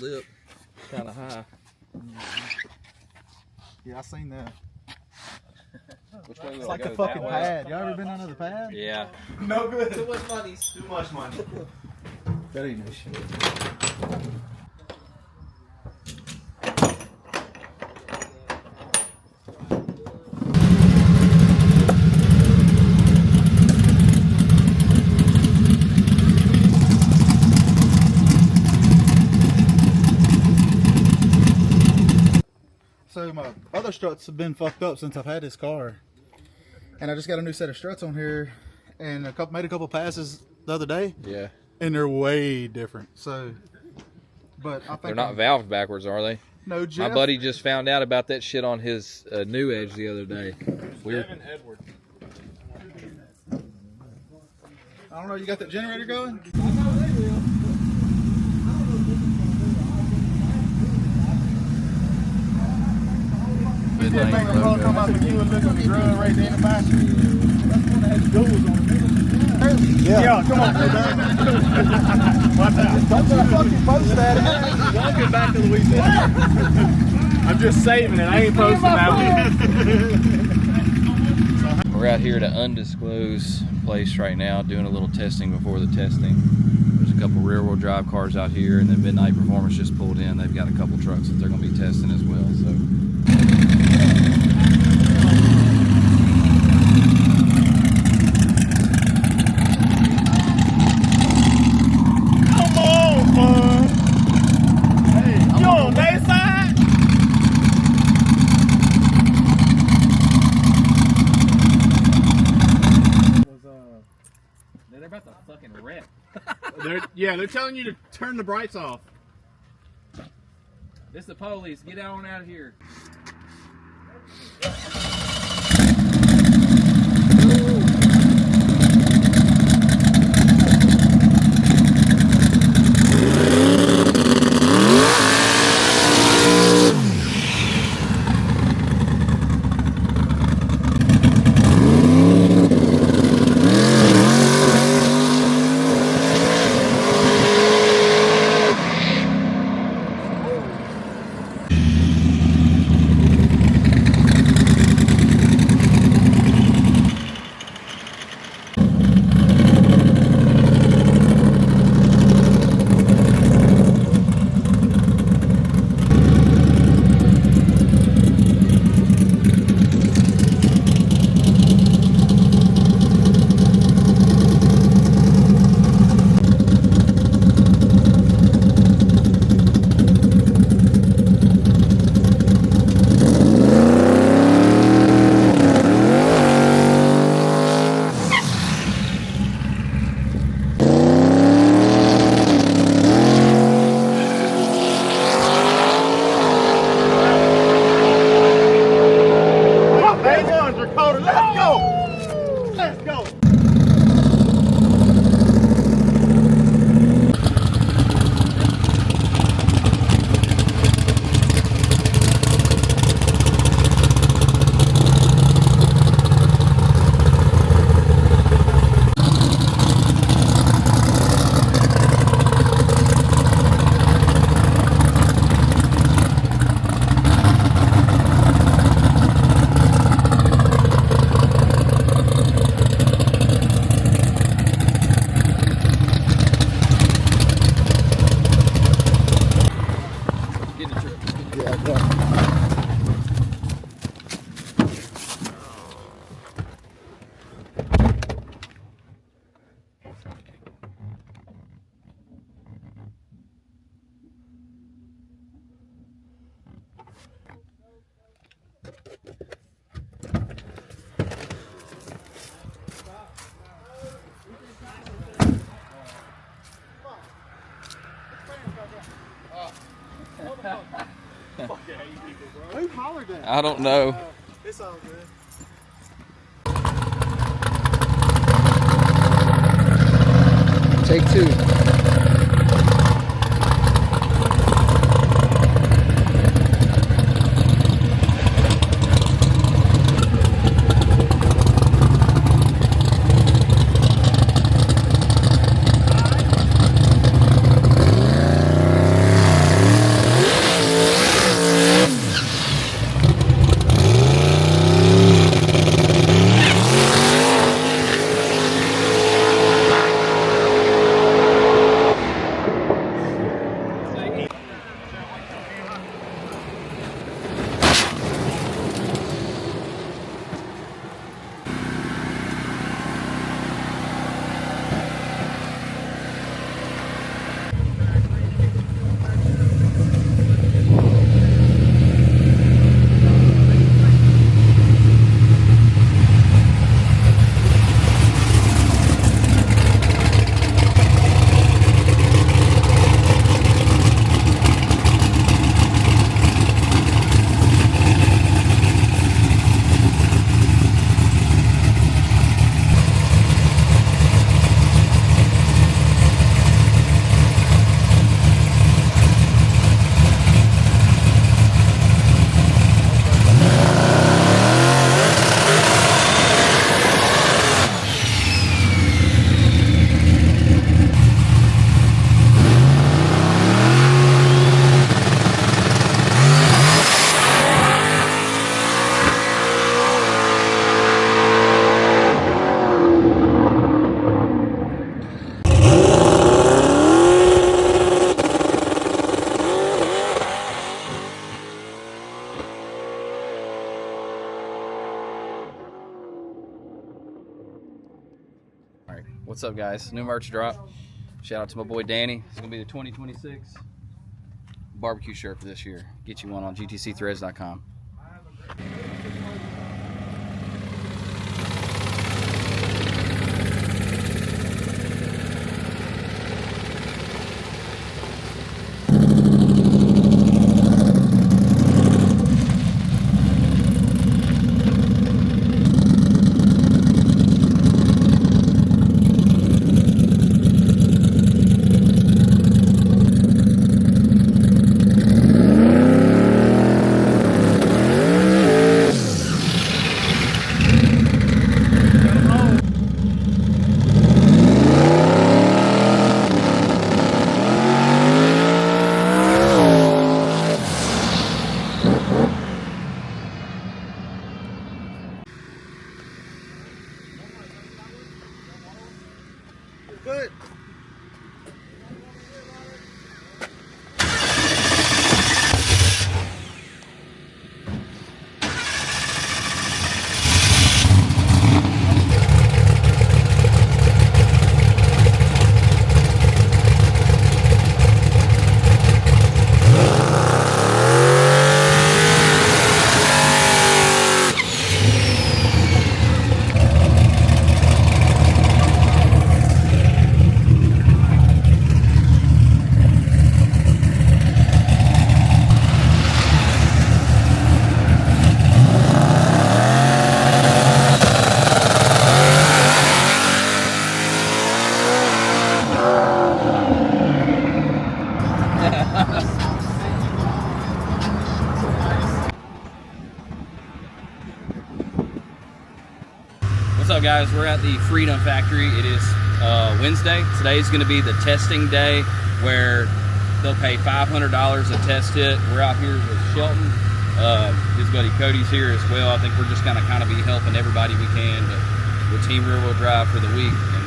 lip kind of high. Yeah, I seen that. Which way it's like the fucking pad. Y'all ever been under the pad? Yeah. No good. Too much money. Too much money. That ain't no shit. So my other struts have been fucked up since I've had this car, and I just got a new set of struts on here, and made a couple passes the other day. Yeah. And they're way different. So, but I think they're not valved backwards, are they? No, Jeff. My buddy just found out about that shit on his new Edge the other day. Weird. Edward. I don't know. You got that generator going? You did make a car come out and you and look on the grill right there in the back. That's one that has doors on it. Yeah, come on, watch out. Don't fucking post that. Walking back to Louisiana. I'm just saving it. I ain't posting that one. We're out here at an undisclosed place right now doing a little testing before the testing. There's a couple rear-wheel drive cars out here, and then Midnight Performance just pulled in. They've got a couple trucks that they're going to be testing as well. So. They're about to fucking wreck. They're telling you to turn the brights off. This is the police. Get on out of here. Who hollered that? I don't know. It's all good. Take two. up, guys? New merch drop. Shout out to my boy Danny. It's gonna be the 2026 barbecue shirt for this year. Get you one on gtcthreads.com. Good. What's up, guys? We're at the Freedom Factory. It is Wednesday. Today's going to be the testing day where they'll pay $500 a test hit. We're out here with Shelton. His buddy Cody's here as well. I think we're just going to kind of be helping everybody we can with Team Rear Wheel Drive for the week, and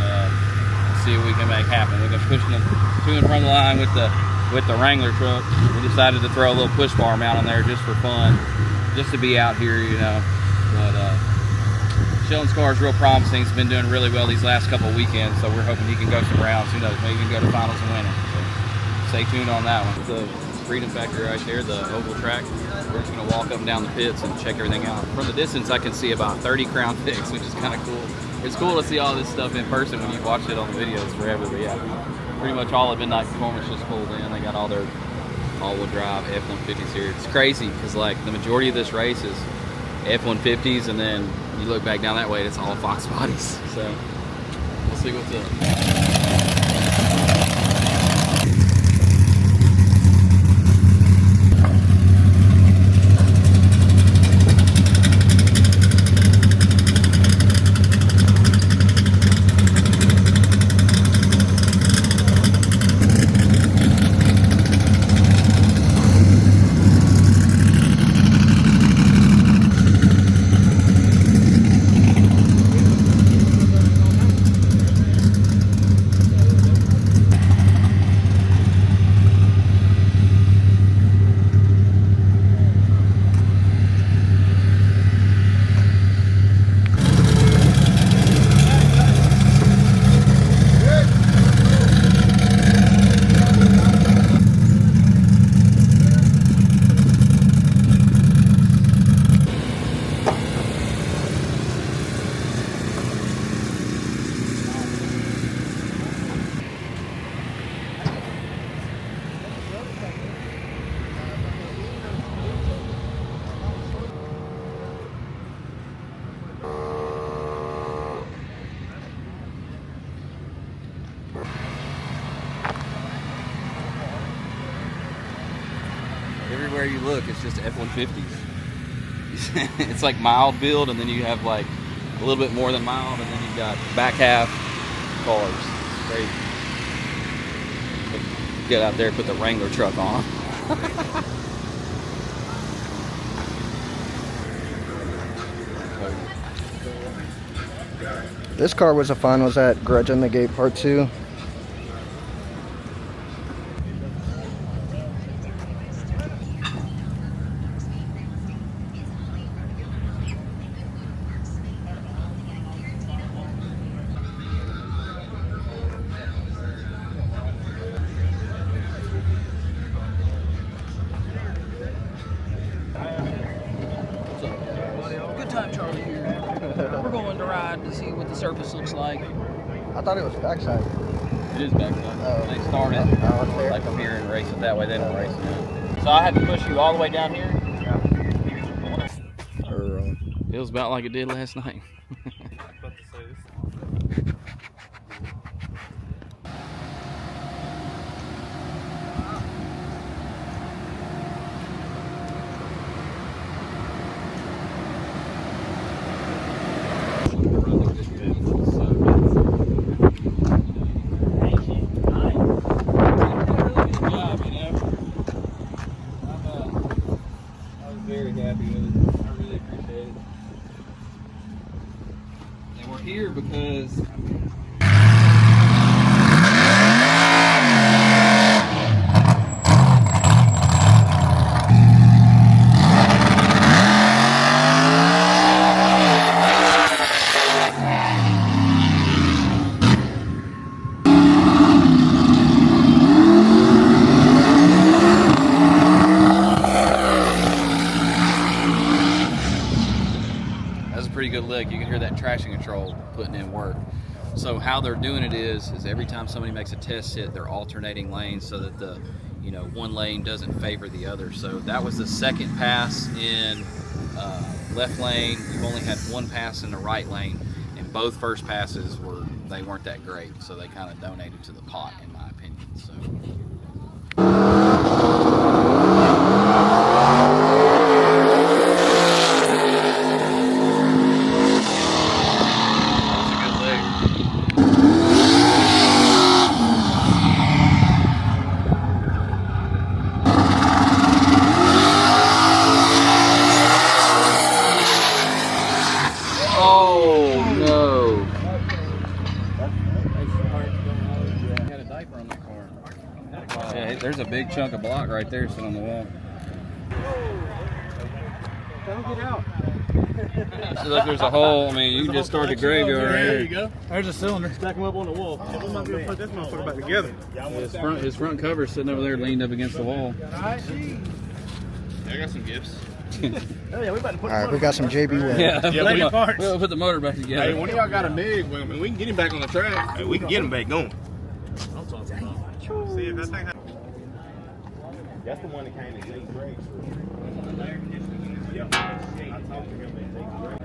see what we can make happen. We're going to push them to and from the line with the Wrangler truck. We decided to throw a little push bar mount on there just for fun, just to be out here, you know. But Shelton's car is real promising. He's been doing really well these last couple of weekends, so we're hoping he can go some rounds. Who knows, maybe he can go to finals and win it. So stay tuned on that one. The Freedom Factory right there, the oval track. We're just going to walk up and down the pits and check everything out. From the distance, I can see about 30 Crown Vics, which is kind of cool. It's cool to see all this stuff in person when you've watched it on the videos forever. But yeah, pretty much all of Midnight Performance just pulled in. They got all their all-wheel drive F-150s here. It's crazy because like the majority of this race is F-150s, and then you look back down that way, it's all Fox bodies. So we'll see what's up. Everywhere you look, it's just F-150s. It's like mild build, and then you have like a little bit more than mild, and then you've got back half cars. It's crazy. Get out there and put the Wrangler truck on. This car was a fun. Was at Grudge in the Gate Part 2. surface looks like. I thought it was backside. It is backside. Oh. They started Oh, it's there. like from here and race it that way. They don't race it. So I had to push you all the way down here. Feels about like it did last night. Very happy with it. I really appreciate it. And we're here because pretty good lick. You can hear that traction control putting in work. So how they're doing it is every time somebody makes a test hit, they're alternating lanes so that the one lane doesn't favor the other. So that was the second pass in left lane. You've only had one pass in the right lane, and both first passes weren't that great. So they kind of donated to the pot, in my opinion. So. Yeah, there's a big chunk of block right there sitting on the wall. Don't get out. Look, there's a hole. I mean, you can just start the graveyard right here. There you go. There's a cylinder. Stack them up on the wall. We might be able to put this motherfucker back together. His front cover's sitting over there leaned up against the wall. I got some gifts. Oh, yeah, we about to put All right, we got some JB wood. Yeah, we'll put the motor back together. Hey, one of y'all got a MIG. I mean, we can get him back on the track. Hey, we can get him back going. I'm talking about. See if that thing. That's the one that came in Jake's brakes. Yeah. I talked to him in Jake's brakes.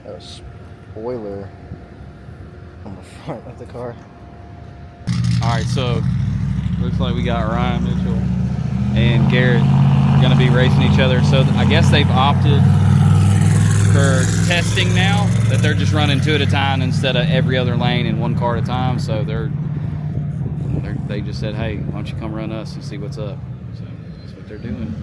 A spoiler on the front of the car. Alright, so looks like we got Ryan Mitchell and Garrett going to be racing each other. So I guess they've opted for testing now, that they're just running two at a time instead of every other lane in one car at a time. So they just said, hey, why don't you come run us and see what's up. So that's what they're doing.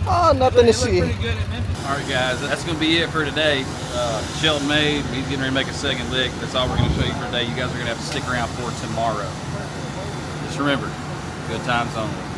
Oh, nothing to see. Alright guys, that's going to be it for today. Shelton made, he's getting ready to make a second lick. That's all we're going to show you for today. You guys are going to have to stick around for tomorrow. Just remember, Good times only.